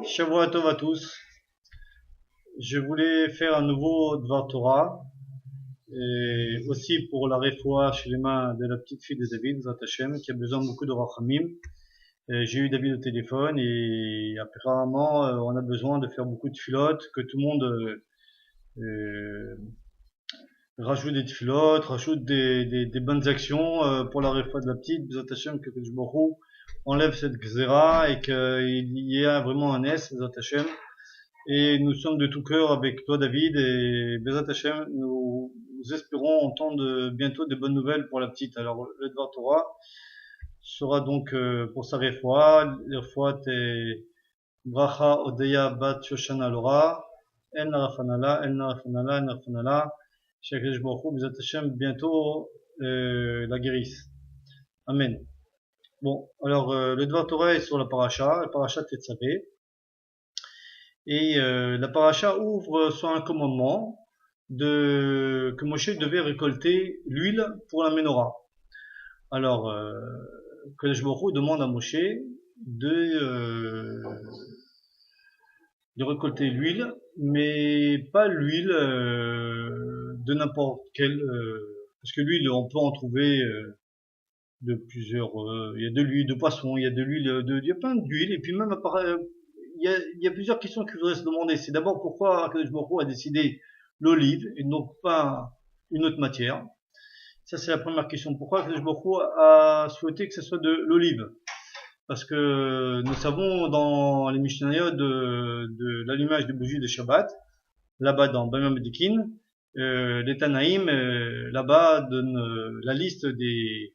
Shavua Tov à tous. Je voulais faire un nouveau Dvar Torah et aussi pour la réfoua chez les mains de la petite fille de David, Zat Hashem, qui a besoin beaucoup de rachamim. J'ai eu David au téléphone et apparemment on a besoin de faire beaucoup de filotes, que tout le monde euh, rajoute des filotes, rajoute des bonnes actions pour la réfoua de la petite, Zat Hashem, que je enlève cette gzera et qu'il y ait vraiment un S, Zat Hashem. Et nous sommes de tout cœur avec toi, David, et Bezat Hashem, nous espérons entendre bientôt de bonnes nouvelles pour la petite. Alors, le Dvar Torah sera donc pour sa réfoua, t'es Bracha Odeya Bat Shoshana Lora, El Narafanala, El Narafanala, El Narafanala, Shakadosh Baruch Hu, Bezat Hashem, bientôt la guérisse. Amen. Bon, alors le Dvar Torah est sur la paracha Tetzavé. Et la paracha ouvre sur un commandement que Moshe devait récolter l'huile pour la menorah. Alors, Kadosh Baruch Hu demande à Moshe de, de récolter l'huile, mais pas l'huile de n'importe quelle, parce que l'huile, on peut en trouver de plusieurs, il y a de l'huile de poisson, il y a de l'huile, il y a plein d'huile, et puis même il y a plusieurs questions qu'il faudrait se demander. C'est d'abord pourquoi Akadosh Baruch Hu a décidé l'olive et donc pas une autre matière. Ça, c'est la première question. Pourquoi Akadosh Baruch Hu a souhaité que ce soit de l'olive? Parce que nous savons dans les Mishnayot de l'allumage des bougies de Shabbat, là-bas dans Bamam Dikin, les Tanaïm, là-bas, donnent la liste des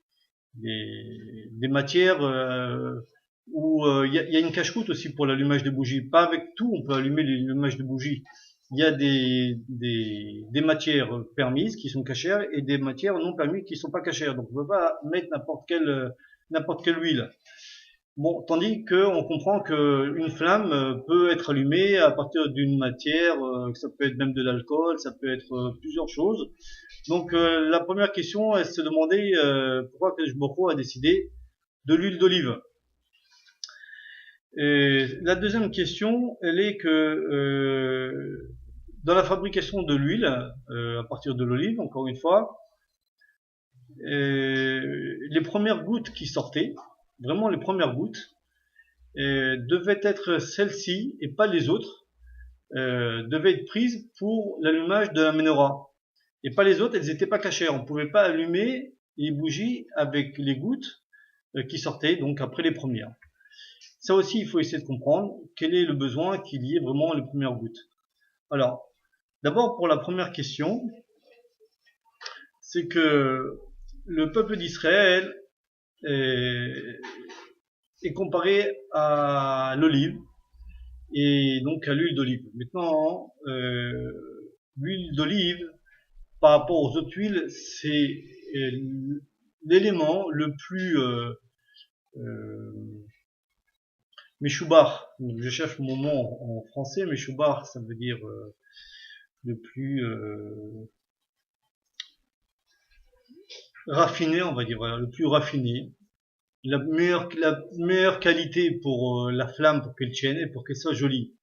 matières où il y a une cache-route aussi pour l'allumage de bougies. Pas avec tout, on peut allumer l'allumage de bougies. Il y a des matières permises qui sont cachères et des matières non permises qui sont pas cachères. Donc on ne peut pas mettre n'importe quelle huile. Bon, tandis que on comprend que une flamme peut être allumée à partir d'une matière, ça peut être même de l'alcool, ça peut être plusieurs choses. Donc la première question est de se demander pourquoi Kadosh Baruch Hu a décidé de l'huile d'olive. Et la deuxième question, elle est que dans la fabrication de l'huile, à partir de l'olive, encore une fois, les premières gouttes qui sortaient, vraiment les premières gouttes, devaient être celles-ci et pas les autres, devaient être prises pour l'allumage de la menorah. Et pas les autres, elles n'étaient pas cachées. On ne pouvait pas allumer les bougies avec les gouttes qui sortaient, donc après les premières. Ça aussi, il faut essayer de comprendre quel est le besoin qu'il y ait vraiment les premières gouttes. Alors, d'abord pour la première question, c'est que le peuple d'Israël est comparé à l'olive et donc à l'huile d'olive. Maintenant, l'huile d'olive par rapport aux autres huiles, c'est l'élément le plus Meshoubar. Je cherche mon mot en français. Meshoubar, ça veut dire le plus raffiné, on va dire, voilà, le plus raffiné. La meilleure qualité pour la flamme, pour qu'elle tienne et pour qu'elle soit jolie.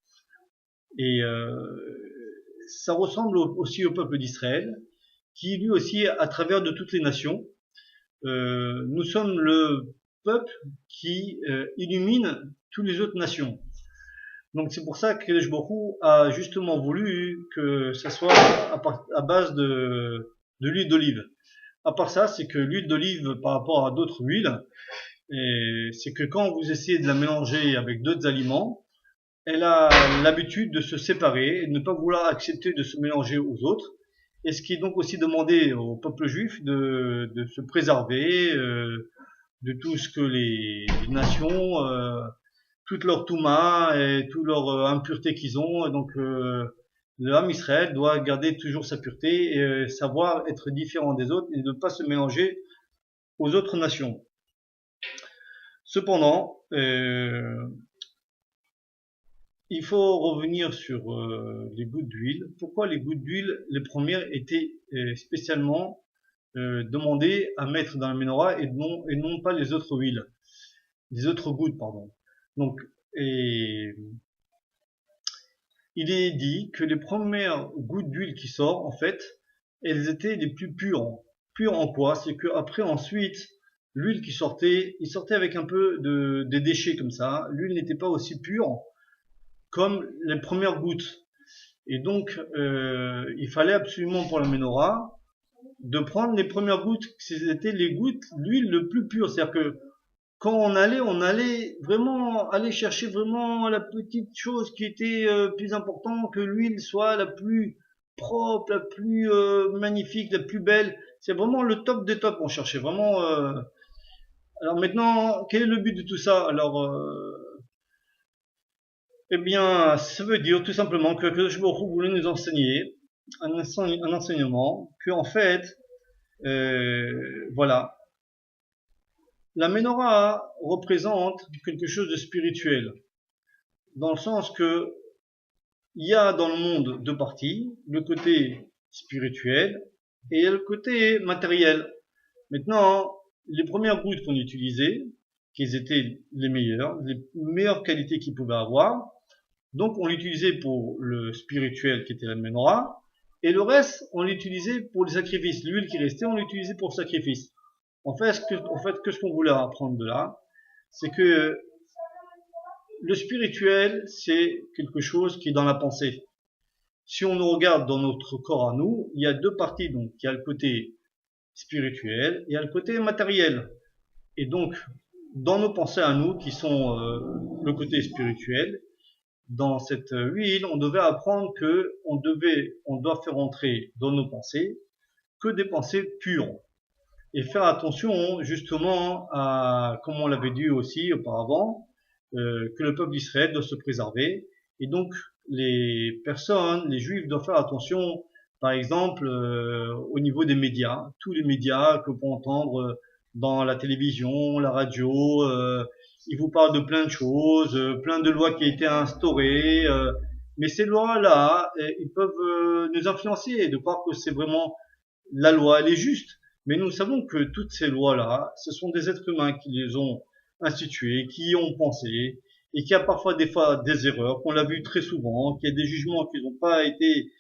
Et ça ressemble aussi au peuple d'Israël, qui lui aussi, à travers de toutes les nations, nous sommes le peuple qui illumine toutes les autres nations. Donc c'est pour ça que Kadosh Baruch Hu a justement voulu que ça soit à base de l'huile d'olive. À part ça, c'est que l'huile d'olive par rapport à d'autres huiles, c'est que quand vous essayez de la mélanger avec d'autres aliments, elle a l'habitude de se séparer et de ne pas vouloir accepter de se mélanger aux autres. Et ce qui est donc aussi demandé au peuple juif de se préserver de tout ce que les nations, toute leur touma et toute leur impureté qu'ils ont. Et donc l'homme Israël doit garder toujours sa pureté et savoir être différent des autres et ne pas se mélanger aux autres nations. Cependant, il faut revenir sur les gouttes d'huile. Pourquoi les gouttes d'huile, les premières, étaient spécialement demandées à mettre dans la menorah et non pas les autres huiles, les autres gouttes, pardon. Donc, et il est dit que les premières gouttes d'huile qui sortent, en fait, elles étaient les plus pures. Pures en quoi? C'est que après, ensuite, l'huile qui sortait, il sortait avec un peu de déchets comme ça. L'huile n'était pas aussi pure comme les premières gouttes. Et donc, il fallait absolument pour la menorah de prendre les premières gouttes, c'était les gouttes, l'huile le plus pure. C'est-à-dire que quand on allait vraiment aller chercher vraiment la petite chose qui était plus importante, que l'huile soit la plus propre, la plus magnifique, la plus belle. C'est vraiment le top des tops. On cherchait vraiment. Alors maintenant, quel est le but de tout ça? Alors, eh bien, ça veut dire tout simplement que Kadosh Baruch Hu voulait nous enseigner un enseignement que en fait, voilà, la menorah représente quelque chose de spirituel, dans le sens que il y a dans le monde deux parties, le côté spirituel et le côté matériel. Maintenant, les premières gouttes qu'on utilisait, qu'elles étaient les meilleures qualités qu'ils pouvaient avoir, donc on l'utilisait pour le spirituel qui était la menorah, et le reste, on l'utilisait pour les sacrifices. L'huile qui restait, on l'utilisait pour le sacrifice. En fait, ce qu'on voulait apprendre de là, c'est que le spirituel, c'est quelque chose qui est dans la pensée. Si on nous regarde dans notre corps à nous, il y a deux parties. Donc, il y a le côté spirituel et il y a le côté matériel. Et donc, dans nos pensées à nous, qui sont le côté spirituel, dans cette huile, on devait apprendre que on doit faire entrer dans nos pensées que des pensées pures. Et faire attention justement à, comme on l'avait dit aussi auparavant, que le peuple d'Israël doit se préserver. Et donc, les personnes, les juifs doivent faire attention, par exemple, au niveau des médias. Tous les médias que l'on peut entendre dans la télévision, la radio, ils vous parlent de plein de choses, plein de lois qui ont été instaurées. Mais ces lois-là, ils peuvent nous influencer et de croire que c'est vraiment la loi, elle est juste. Mais nous savons que toutes ces lois-là, ce sont des êtres humains qui les ont instituées, qui y ont pensé, et qu'il y a parfois des erreurs, qu'on l'a vu très souvent, qu'il y a des jugements qui n'ont pas été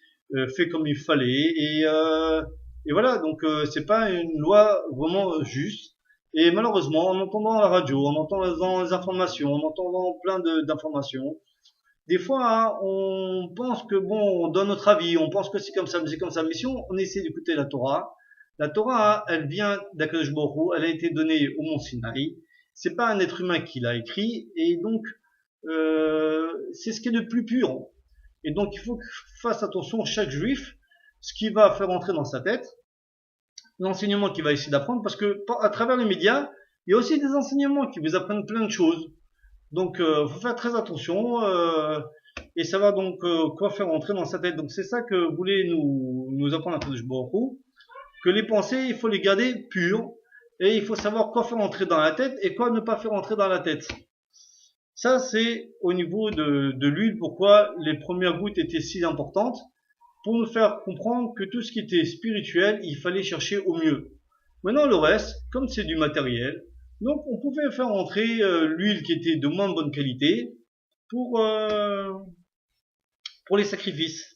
faits comme il fallait, et voilà, donc c'est pas une loi vraiment juste. Et malheureusement, en entendant la radio, en entendant les informations, en entendant plein d'informations, des fois, hein, on pense que bon, on donne notre avis, on pense que c'est comme ça, mais c'est comme ça. Mais si on essaie d'écouter la Torah, elle vient d'Akadosh Baruch Hu, elle a été donnée au mont Sinaï. C'est pas un être humain qui l'a écrit, et donc c'est ce qui est le plus pur. Et donc il faut que fasse attention chaque juif, ce qu'il va faire entrer dans sa tête, l'enseignement qu'il va essayer d'apprendre, parce que à travers les médias, il y a aussi des enseignements qui vous apprennent plein de choses. Donc, faut faire très attention et savoir donc quoi faire entrer dans sa tête. Donc, c'est ça que voulait nous apprendre un peu de Baruch, que les pensées, il faut les garder pures et il faut savoir quoi faire entrer dans la tête et quoi ne pas faire entrer dans la tête. Ça, c'est au niveau de l'huile, pourquoi les premières gouttes étaient si importantes, pour nous faire comprendre que tout ce qui était spirituel, il fallait chercher au mieux. Maintenant, le reste, comme c'est du matériel, donc on pouvait faire entrer l'huile qui était de moins bonne qualité pour les sacrifices.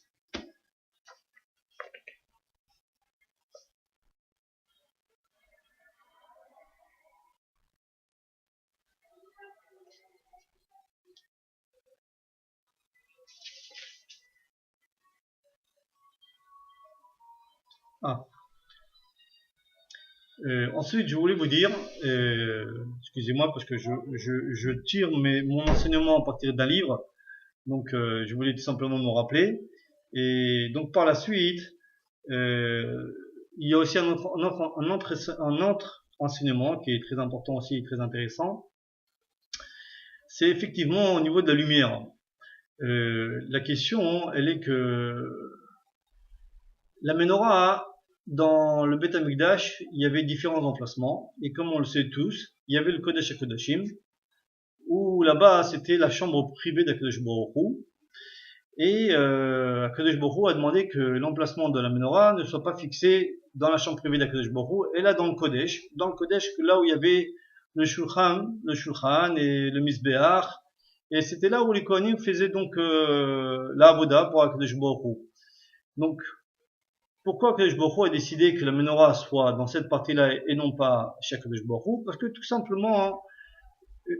Ah. Ensuite, je voulais vous dire, excusez-moi parce que je tire mon enseignement à partir d'un livre, donc je voulais tout simplement me rappeler. Et donc par la suite, il y a aussi un autre enseignement qui est très important aussi et très intéressant. C'est effectivement au niveau de la lumière. La question, elle est que la menorah, dans le Beth Amikdash, il y avait différents emplacements, et comme on le sait tous, il y avait le Kodesh HaKodashim, où là-bas c'était la chambre privée d'Akadosh Baruch Hu, et Akadosh Baruch Hu a demandé que l'emplacement de la menorah ne soit pas fixé dans la chambre privée d'Akadosh Baruch Hu, et là dans le Kodesh, là où il y avait le Shulchan et le Mizbeach, Et c'était là où les Kohanim faisaient donc la Avoda pour Akadosh Baruch Hu. Donc, pourquoi Akadosh Baruch Hu a décidé que la menorah soit dans cette partie-là et non pas chez Akadosh Baruch Hu? Parce que tout simplement, hein,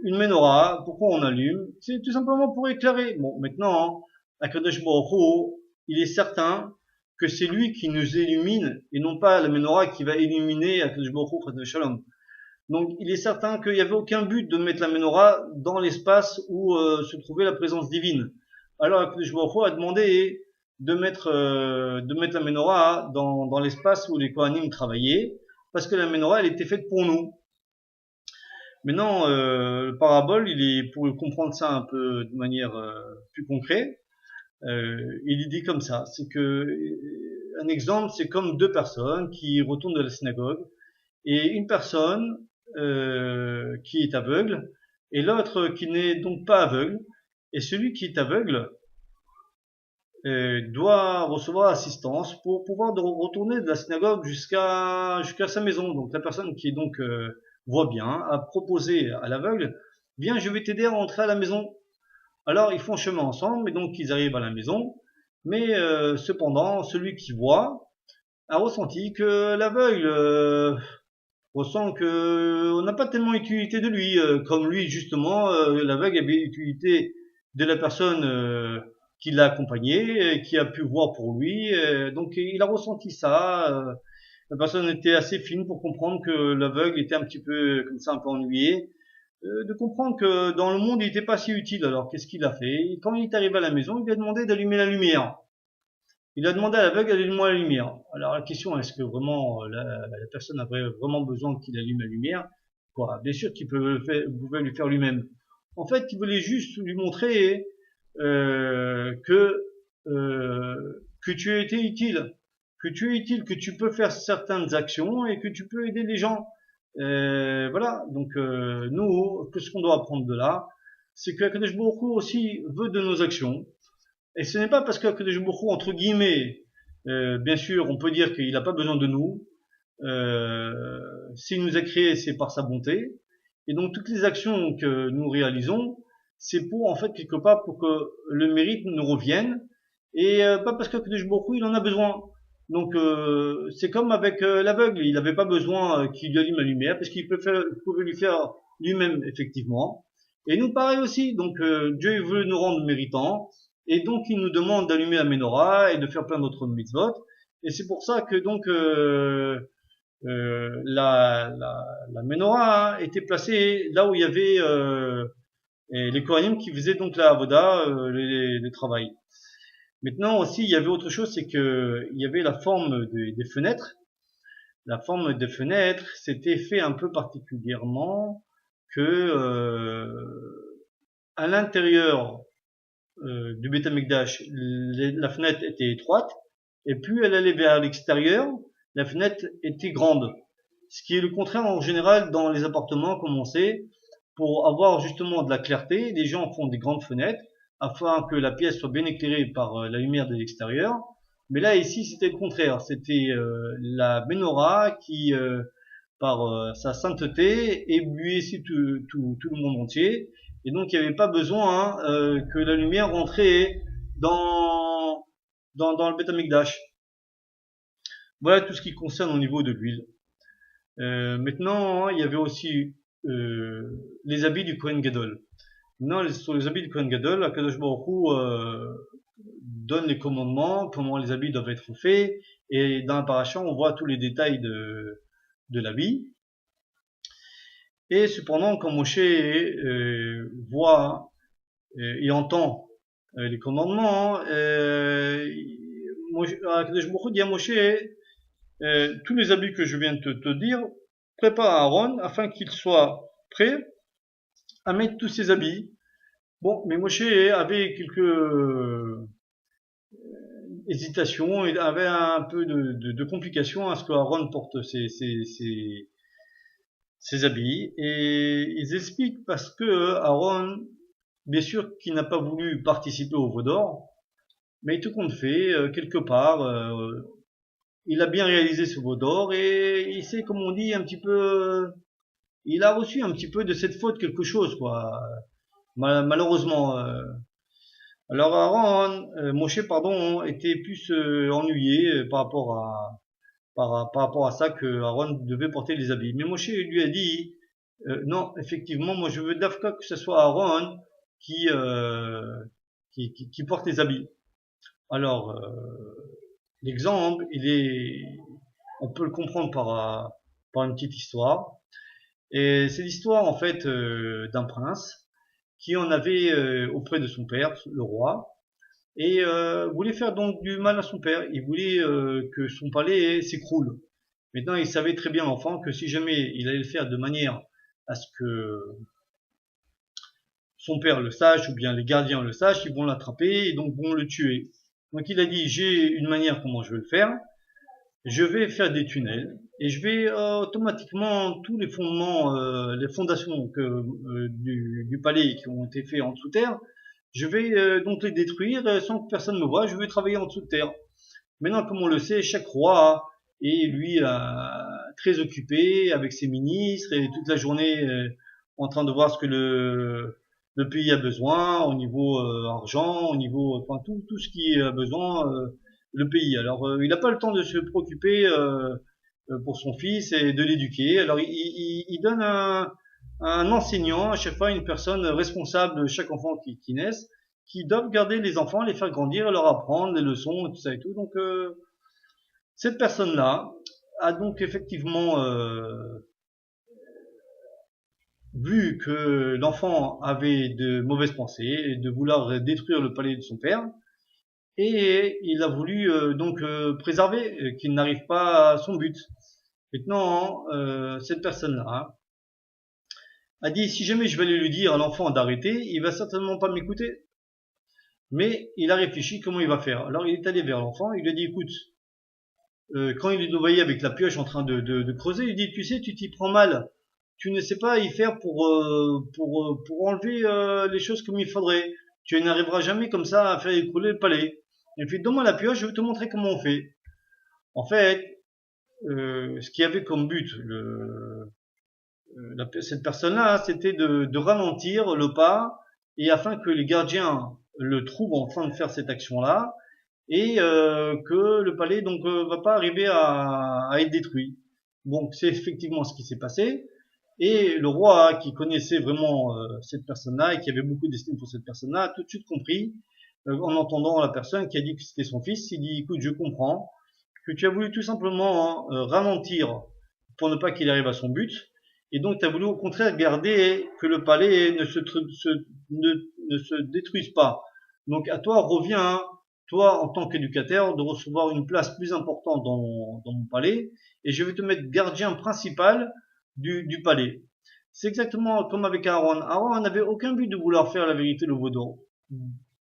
une menorah, pourquoi on allume? C'est tout simplement pour éclairer. Bon, maintenant, hein, Akadosh Baruch Hu, il est certain que c'est lui qui nous illumine et non pas la menorah qui va illuminer Akadosh Baruch Hu, Chas Shalom. Donc, il est certain qu'il n'y avait aucun but de mettre la menorah dans l'espace où se trouvait la présence divine. Alors, Akadosh Baruch Hu a demandé de mettre la menorah dans l'espace où les Kohanim travaillaient, parce que la menorah, elle était faite pour nous. Maintenant, le parabole, pour comprendre ça un peu de manière plus concrète, il dit comme ça, c'est que un exemple, c'est comme deux personnes qui retournent de la synagogue, et une personne qui est aveugle, et l'autre qui n'est donc pas aveugle, et celui qui est aveugle doit recevoir assistance pour pouvoir retourner de la synagogue jusqu'à sa maison. Donc la personne qui est donc voit bien a proposé à l'aveugle, viens, je vais t'aider à rentrer à la maison. Alors ils font chemin ensemble, et donc ils arrivent à la maison, mais cependant celui qui voit a ressenti que l'aveugle ressent que on n'a pas tellement utilité de lui, comme lui justement, l'aveugle avait utilité de la personne qui l'a accompagné, qui a pu voir pour lui, donc il a ressenti ça. La personne était assez fine pour comprendre que l'aveugle était un petit peu comme ça, un peu ennuyé, de comprendre que dans le monde il n'était pas si utile. Alors qu'est-ce qu'il a fait? Quand il est arrivé à la maison, il lui a demandé d'allumer la lumière. Il a demandé à l'aveugle d'allumer la lumière. Alors la question, est-ce que vraiment la personne avait vraiment besoin qu'il allume la lumière? Quoi, bien sûr qu'il pouvait le faire lui-même. En fait, il voulait juste lui montrer que tu as été utile, que tu peux faire certaines actions et que tu peux aider les gens. Voilà. Donc nous, ce qu'on doit apprendre de là, c'est que Akadosh Baruch Hu aussi veut de nos actions. Et ce n'est pas parce qu'Akadosh Baruch Hu, entre guillemets, bien sûr, on peut dire qu'il n'a pas besoin de nous. S'il nous a créés, c'est par sa bonté. Et donc toutes les actions que nous réalisons, c'est pour en fait quelque part pour que le mérite nous revienne, et pas parce qu'Akadosh Baruch Hu, il en a besoin. Donc c'est comme avec l'aveugle, il n'avait pas besoin qu'il lui allume la lumière parce qu'il pouvait lui faire lui-même effectivement. Et nous pareil aussi. Donc Dieu veut nous rendre méritants. Et donc, il nous demande d'allumer la menorah et de faire plein d'autres mitzvot. Et c'est pour ça que donc la menorah était placée là où il y avait les Kohanim qui faisaient donc la avoda, les travail. Maintenant aussi, il y avait autre chose, c'est que il y avait la forme des fenêtres. La forme des fenêtres, c'était fait un peu particulièrement que à l'intérieur du Beth Amikdash, la fenêtre était étroite, et plus elle allait vers l'extérieur, la fenêtre était grande. Ce qui est le contraire en général dans les appartements, comme on sait, pour avoir justement de la clarté, les gens font des grandes fenêtres afin que la pièce soit bien éclairée par la lumière de l'extérieur. Mais là ici, c'était le contraire. C'était la menorah qui, par sa sainteté, éblouissait tout le monde entier. Et donc il n'y avait pas besoin que la lumière rentrait dans le Beth Amikdash. Voilà tout ce qui concerne au niveau de l'huile. Maintenant, il y avait aussi les habits du Kohen Gadol. Maintenant, sur les habits du Kohen Gadol, Akadosh Baruch Hu donne les commandements, comment les habits doivent être faits, et dans la paracha, on voit tous les détails de l'habit. Et cependant, quand Moshe voit et entend les commandements, Akadosh Baruch Hu dit à Moshe, tous les habits que je viens de te dire, prépare Aaron afin qu'il soit prêt à mettre tous ses habits. Bon, mais Moshe avait quelques hésitations et avait un peu de complications à ce que Aaron porte ses habits. Et ils expliquent parce que Aaron, bien sûr qu'il n'a pas voulu participer au veau d'or, mais tout compte fait, quelque part, il a bien réalisé ce veau d'or et il sait, comme on dit, un petit peu, il a reçu un petit peu de cette faute quelque chose, quoi. malheureusement. Alors Aaron, Moshe, pardon, était plus ennuyé par rapport à ça que Aaron devait porter les habits. Mais Moshe lui a dit, non, effectivement, moi je veux d'Afka que ce soit Aaron qui, euh, qui porte les habits. Alors, l'exemple, on peut le comprendre par une petite histoire. Et c'est l'histoire en fait d'un prince qui en avait auprès de son père, le roi, et voulait faire donc du mal à son père. Il voulait que son palais s'écroule. Maintenant, il savait très bien l'enfant que si jamais il allait le faire de manière à ce que son père le sache ou bien les gardiens le sachent, ils vont l'attraper et donc vont le tuer. Donc il a dit j'ai une manière comment je vais le faire. Je vais faire des tunnels et je vais automatiquement tous les fondements, les fondations du palais qui ont été faits en dessous terre, je vais donc les détruire sans que personne me voie. Je vais travailler en dessous de terre. Maintenant, comme on le sait, chaque roi est lui très occupé avec ses ministres et toute la journée en train de voir ce que le pays a besoin au niveau argent, au niveau enfin tout ce qui a besoin le pays. Alors il n'a pas le temps de se préoccuper pour son fils et de l'éduquer. Alors il donne un enseignant à chaque fois une personne responsable de chaque enfant qui naisse qui doivent garder les enfants, les faire grandir, leur apprendre les leçons, tout ça et tout. Donc cette personne-là a donc effectivement vu que l'enfant avait de mauvaises pensées et de vouloir détruire le palais de son père, et il a voulu donc préserver qu'il n'arrive pas à son but. Maintenant, cette personne-là a dit si jamais je vais aller lui dire à l'enfant d'arrêter, il va certainement pas m'écouter. Mais il a réfléchi comment il va faire. Alors il est allé vers l'enfant, il lui a dit écoute, quand il le voyait avec la pioche en train de creuser, il dit tu sais, tu t'y prends mal. Tu ne sais pas y faire pour enlever les choses comme il faudrait. Tu n'arriveras jamais comme ça à faire écrouler le palais. Et puis donne-moi la pioche, je vais te montrer comment on fait. En fait, ce qui avait comme but cette personne-là, c'était de ralentir le pas et afin que les gardiens le trouvent en train de faire cette action-là et que le palais donc va pas arriver à être détruit. Bon, c'est effectivement ce qui s'est passé. Et le roi, qui connaissait vraiment cette personne-là et qui avait beaucoup d'estime pour cette personne-là, a tout de suite compris, en entendant la personne qui a dit que c'était son fils, il dit, écoute, je comprends que tu as voulu tout simplement ralentir pour ne pas qu'il arrive à son but, et donc tu as voulu au contraire garder que le palais ne se détruise pas. Donc à toi revient, toi en tant qu'éducateur, de recevoir une place plus importante dans mon palais, et je vais te mettre gardien principal du palais. C'est exactement comme avec Aaron. Aaron n'avait aucun but de vouloir faire la vérité le vaudor.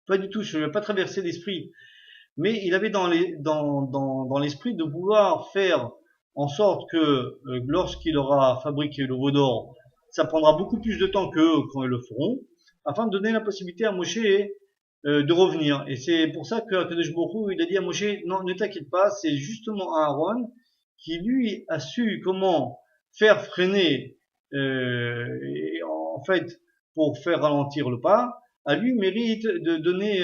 Pas du tout, je ne vais pas traverser l'esprit. Mais il avait dans l'esprit de vouloir faire en sorte que lorsqu'il aura fabriqué le veau d'or, ça prendra beaucoup plus de temps qu'eux quand ils le feront, afin de donner la possibilité à Moshe de revenir. Et c'est pour ça que Kadosh Baruch Hu, il a dit à Moshe, non, ne t'inquiète pas, c'est justement Aaron qui lui a su comment faire freiner, en fait, pour faire ralentir le pas, à lui mérite de donner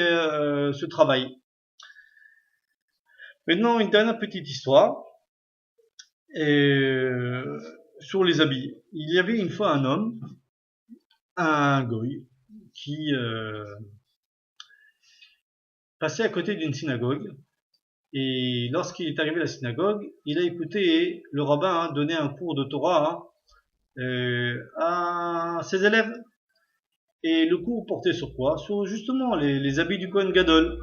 ce travail. Maintenant, une dernière petite histoire sur les habits. Il y avait une fois un homme, un goy, qui passait à côté d'une synagogue. Et lorsqu'il est arrivé à la synagogue, il a écouté le rabbin donner un cours de Torah à ses élèves. Et le cours portait sur quoi? Sur justement les habits du Kohen Gadol.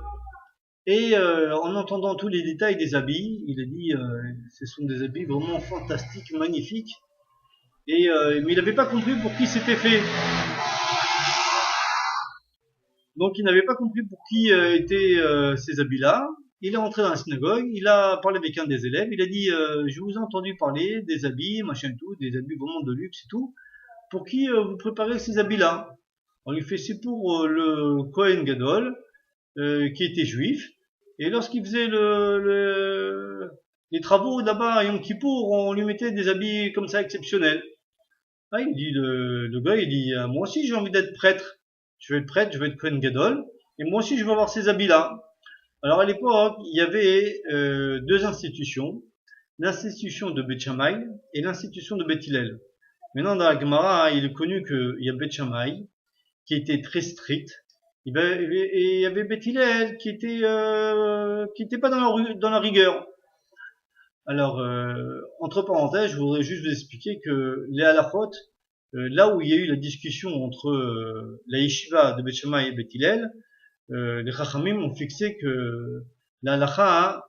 Et en entendant tous les détails des habits, il a dit ce sont des habits vraiment fantastiques, magnifiques. Et mais il n'avait pas compris pour qui c'était fait. Donc il n'avait pas compris pour qui étaient ces habits-là. Il est rentré dans la synagogue, il a parlé avec un des élèves, il a dit je vous ai entendu parler des habits, machin tout, des habits vraiment de luxe et tout. Pour qui vous préparez ces habits-là? On lui fait c'est pour le Kohen Gadol qui était juif. Et lorsqu'il faisait les travaux là-bas à Yom Kippour, on lui mettait des habits comme ça exceptionnels. Ah, il dit le gars, il dit moi aussi j'ai envie d'être prêtre. je vais être prêtre, je vais être Kohen Gadol, et moi aussi je veux avoir ces habits-là. Alors à l'époque, il y avait deux institutions, l'institution de Beth Shammai et l'institution de Beth Hillel. Maintenant dans la Gemara, il est connu qu'il y a Beth Shammai qui était très strict, et il y avait Beth Hillel qui était pas dans la rigueur. Alors, entre parenthèses, je voudrais juste vous expliquer que les halachot, là où il y a eu la discussion entre la yeshiva de Beth Shammai et Beth Hillel, les Chachamim ont fixé que la halacha,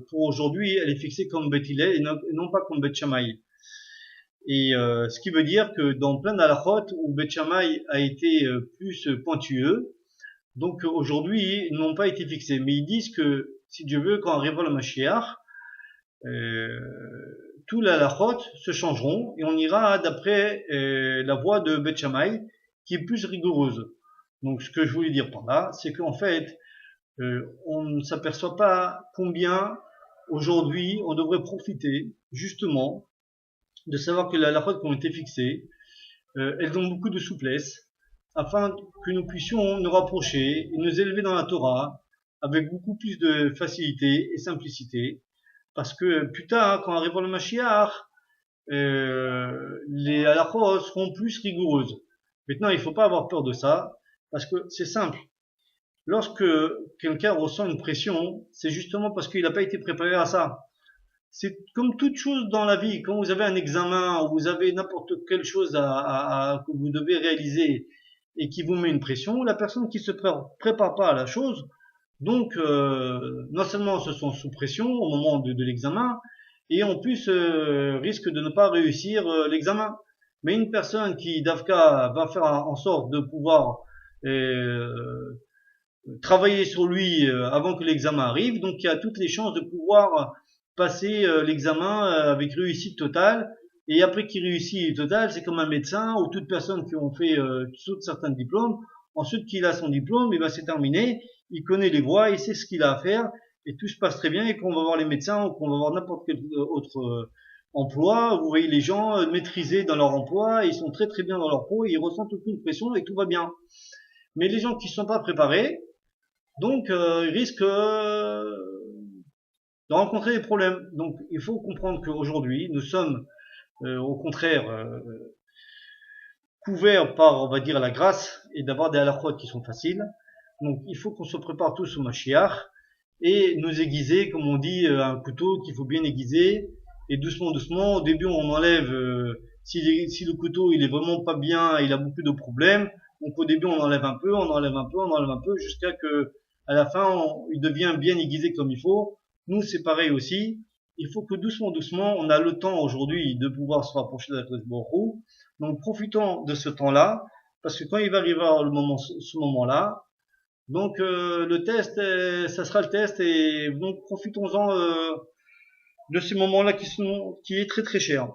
pour aujourd'hui, elle est fixée comme Beth Hillel et non pas comme Beth Shammai. Et ce qui veut dire que dans plein d'halachot où Beth Shammai a été plus pointueux, donc aujourd'hui, ils n'ont pas été fixés. Mais ils disent que, si Dieu veut, quand arrivera le Mashiach, tous les halachot se changeront et on ira d'après la voie de Beth Shammai qui est plus rigoureuse. Donc ce que je voulais dire par là, c'est qu'en fait, on ne s'aperçoit pas combien aujourd'hui on devrait profiter justement de savoir que les halachot qui ont été fixées, elles ont beaucoup de souplesse afin que nous puissions nous rapprocher et nous élever dans la Torah avec beaucoup plus de facilité et simplicité. Parce que plus tard, quand arrivera le Mashiach, les halachos seront plus rigoureuses. Maintenant, il ne faut pas avoir peur de ça, parce que c'est simple. Lorsque quelqu'un ressent une pression, c'est justement parce qu'il n'a pas été préparé à ça. C'est comme toute chose dans la vie. Quand vous avez un examen ou vous avez n'importe quelle chose que vous devez réaliser et qui vous met une pression, la personne qui se prépare pas à la chose, donc non seulement se sont sous pression au moment de l'examen, et en plus risque de ne pas réussir l'examen. Mais une personne qui d'Afka va faire en sorte de pouvoir travailler sur lui avant que l'examen arrive, donc il y a toutes les chances de pouvoir passer l'examen avec réussite totale. Et après qu'il réussit total, c'est comme un médecin ou toute personne qui ont fait certains diplômes. Ensuite qu'il a son diplôme, et ben c'est terminé. Il connaît les voies, il sait ce qu'il a à faire, et tout se passe très bien. Et qu'on va voir les médecins ou qu'on va voir n'importe quel autre emploi, vous voyez les gens maîtrisés dans leur emploi, ils sont très très bien dans leur peau, et ils ressentent aucune pression et tout va bien. Mais les gens qui ne sont pas préparés, donc ils risquent de rencontrer des problèmes. Donc il faut comprendre qu'aujourd'hui, nous sommes au contraire couverts par, on va dire, la grâce et d'avoir des halachot qui sont faciles. Donc il faut qu'on se prépare tous au Mashiach et nous aiguiser, comme on dit, un couteau qu'il faut bien aiguiser, et doucement doucement, au début on enlève, si le couteau il est vraiment pas bien, il a beaucoup de problèmes, donc au début on enlève un peu, on enlève un peu, on enlève un peu, jusqu'à que à la fin il devient bien aiguisé comme il faut. Nous c'est pareil aussi, il faut que doucement doucement, on a le temps aujourd'hui de pouvoir se rapprocher de la Kadosh Baruch Hu, donc profitons de ce temps-là, parce que quand il va arriver ce moment-là, donc le test, ça sera le test, et donc profitons-en de ces moments-là qui est très très cher.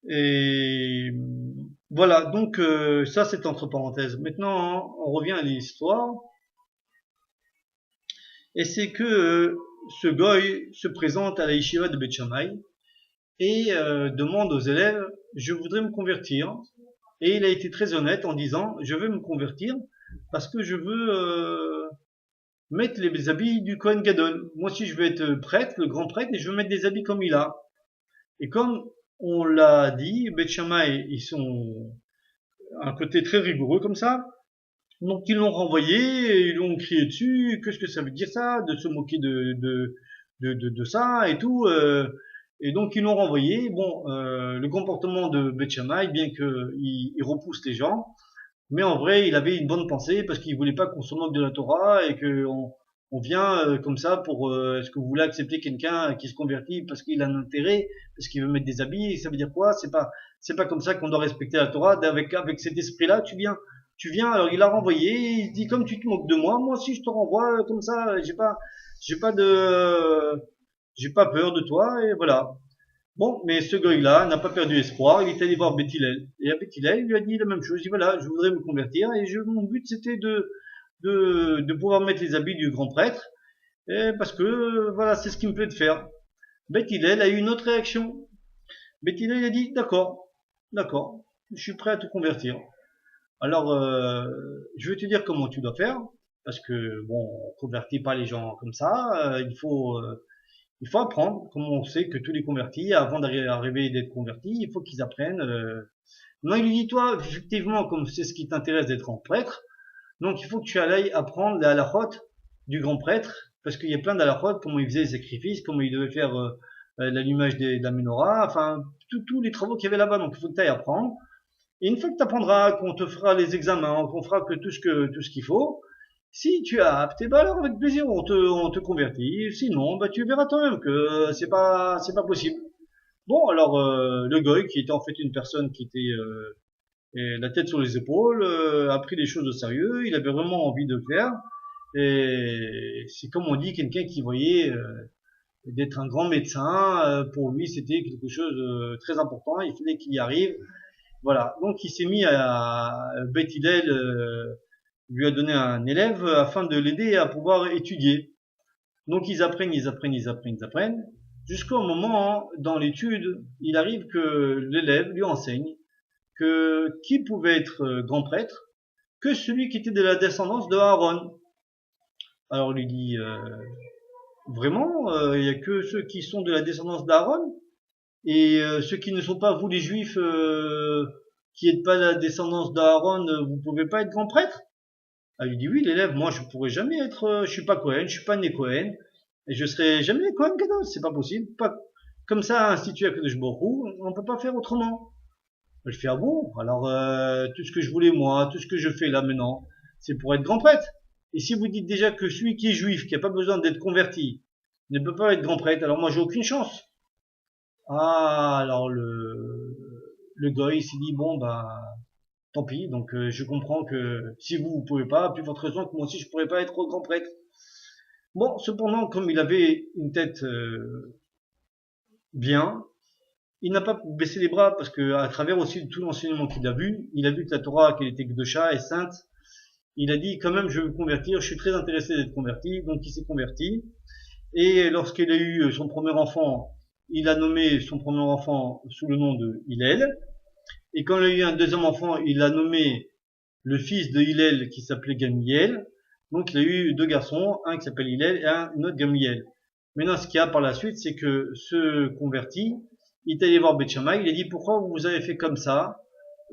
Et voilà, donc ça c'est entre parenthèses. Maintenant, on revient à l'histoire, et c'est que ce goy se présente à la yeshiva de Beth Shammai et demande aux élèves, je voudrais me convertir. Et il a été très honnête en disant, je veux me convertir parce que je veux mettre les habits du Kohen Gadol. Moi aussi je veux être prêtre, le grand prêtre, et je veux mettre des habits comme il a. Et comme on l'a dit, Beth Shammai, ils sont un côté très rigoureux comme ça. Donc ils l'ont renvoyé, et ils l'ont crié dessus, qu'est-ce que ça veut dire ça, de se moquer de ça et tout. Et donc ils l'ont renvoyé. Bon, le comportement de Beth Shammai, bien qu'il repousse les gens, mais en vrai, il avait une bonne pensée parce qu'il voulait pas qu'on se moque de la Torah et que on vient comme ça pour est-ce que vous voulez accepter quelqu'un qui se convertit parce qu'il a un intérêt, parce qu'il veut mettre des habits, ça veut dire quoi? C'est pas comme ça qu'on doit respecter la Torah. Avec cet esprit-là, tu viens. Alors il a renvoyé, il dit comme tu te moques de moi, moi aussi je te renvoie comme ça. J'ai pas peur de toi et voilà. Bon, mais ce gars-là n'a pas perdu espoir, il est allé voir Beth Hillel. Et à Beth Hillel, il lui a dit la même chose, il dit voilà, je voudrais me convertir, et mon but c'était de pouvoir mettre les habits du grand prêtre, et parce que voilà, c'est ce qui me plaît de faire. Beth Hillel a eu une autre réaction. Beth Hillel a dit d'accord, je suis prêt à te convertir. Alors, je vais te dire comment tu dois faire, parce que bon, on convertit pas les gens comme ça. Il faut apprendre. Comme on sait que tous les convertis, avant d'arriver d'être convertis, il faut qu'ils apprennent. Non, il lui dit toi, effectivement, comme c'est ce qui t'intéresse d'être grand prêtre, donc il faut que tu ailles apprendre la halachot du grand prêtre, parce qu'il y a plein d'halachot, comment il faisait les sacrifices, comment il devait faire l'allumage de la menorah, enfin tous les travaux qu'il y avait là-bas. Donc il faut que tu ailles apprendre. Et une fois que tu apprendras, qu'on te fera les examens, qu'on fera tout ce qu'il faut, si tu as apte, bah alors avec plaisir on te convertit. Sinon, bah tu verras toi-même que c'est pas possible. Bon, alors le goy, qui était en fait une personne qui était la tête sur les épaules, a pris les choses au sérieux. Il avait vraiment envie de le faire. Et c'est comme on dit, quelqu'un qui voyait d'être un grand médecin. Pour lui, c'était quelque chose de très important. Il fallait qu'il y arrive. Voilà, donc il s'est mis à Beth Hillel, lui a donné un élève afin de l'aider à pouvoir étudier. Donc ils apprennent, ils apprennent, ils apprennent, ils apprennent, jusqu'au moment, dans l'étude, il arrive que l'élève lui enseigne que qui pouvait être grand prêtre que celui qui était de la descendance de Aaron. Alors il lui dit, vraiment, il y a que ceux qui sont de la descendance d'Aaron et ceux qui ne sont pas vous les juifs qui n'êtes pas de la descendance d'Aaron, vous pouvez pas être grand prêtre. Elle lui dit oui, l'élève, moi je pourrais jamais être, je suis pas Cohen, je suis pas né Cohen, et je serai jamais Cohen Gadol, c'est pas possible. Pas comme ça institué à Kadosh Baruch Hu, on peut pas faire autrement. Je fais ah bon, alors tout ce que je voulais moi, tout ce que je fais là maintenant, c'est pour être grand prêtre. Et si vous dites déjà que celui qui est juif, qui a pas besoin d'être converti, ne peut pas être grand prêtre, alors moi j'ai aucune chance. Ah, alors le goy il s'est dit bon bah tant pis, donc je comprends que si vous pouvez pas, plus forte raison que moi aussi je pourrais pas être grand prêtre. Bon, cependant, comme il avait une tête bien, il n'a pas baissé les bras parce que à travers aussi tout l'enseignement qu'il a vu, il a vu que la Torah, qu'elle était Gdosha et sainte. Il a dit quand même je veux me convertir, je suis très intéressé d'être converti, donc il s'est converti. Et lorsqu'il a eu son premier enfant, il a nommé son premier enfant sous le nom de Hillel. Et quand il a eu un deuxième enfant, il a nommé le fils de Hillel qui s'appelait Gamiel. Donc il a eu deux garçons, un qui s'appelle Hillel et un autre Gamiel. Maintenant, ce qu'il y a par la suite, c'est que ce converti, il est allé voir Beth Shammai, il a dit pourquoi vous avez fait comme ça,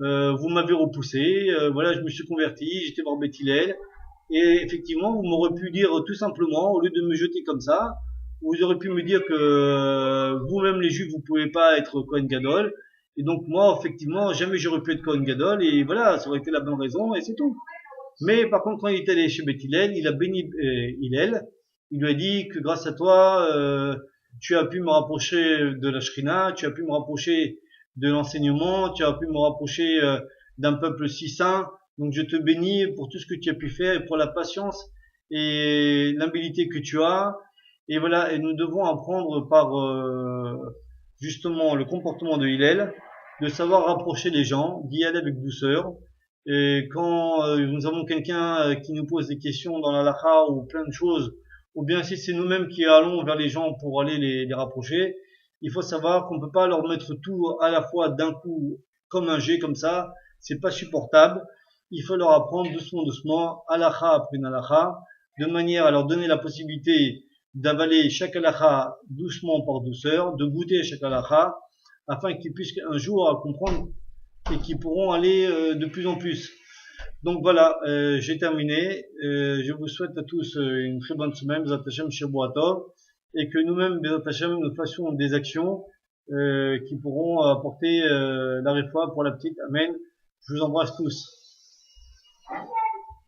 vous m'avez repoussé, voilà, je me suis converti, j'étais voir Beth Hillel, et effectivement, vous m'aurez pu dire tout simplement, au lieu de me jeter comme ça, vous aurez pu me dire que vous-même les Juifs, vous pouvez pas être Kohen Gadol, et donc moi, effectivement, jamais j'aurais pu être Kohen Gadol, et voilà, ça aurait été la bonne raison, et c'est tout. Mais par contre, quand il est allé chez Beth Hillel, il a béni Hillel, il lui a dit que grâce à toi, tu as pu me rapprocher de la Shrina, tu as pu me rapprocher de l'enseignement, tu as pu me rapprocher d'un peuple si saint, donc je te bénis pour tout ce que tu as pu faire et pour la patience et l'habilité que tu as. Et voilà, et nous devons apprendre par justement le comportement de Hillel, de savoir rapprocher les gens, d'y aller avec douceur. Et quand nous avons quelqu'un qui nous pose des questions dans la halakha ou plein de choses, ou bien si c'est nous-mêmes qui allons vers les gens pour aller les rapprocher, il faut savoir qu'on ne peut pas leur mettre tout à la fois d'un coup comme un jet comme ça, c'est pas supportable. Il faut leur apprendre doucement, doucement, halakha après une halakha, de manière à leur donner la possibilité d'avaler chaque halakha doucement par douceur, de goûter chaque halakha, afin qu'ils puissent un jour comprendre et qui pourront aller de plus en plus. Donc voilà, j'ai terminé. Je vous souhaite à tous une très bonne semaine, Bezat Hashem Shabbat Tov, et que nous-mêmes, Bezat Hashem, nous fassions des actions qui pourront apporter la réfoua pour la petite. Amen. Je vous embrasse tous.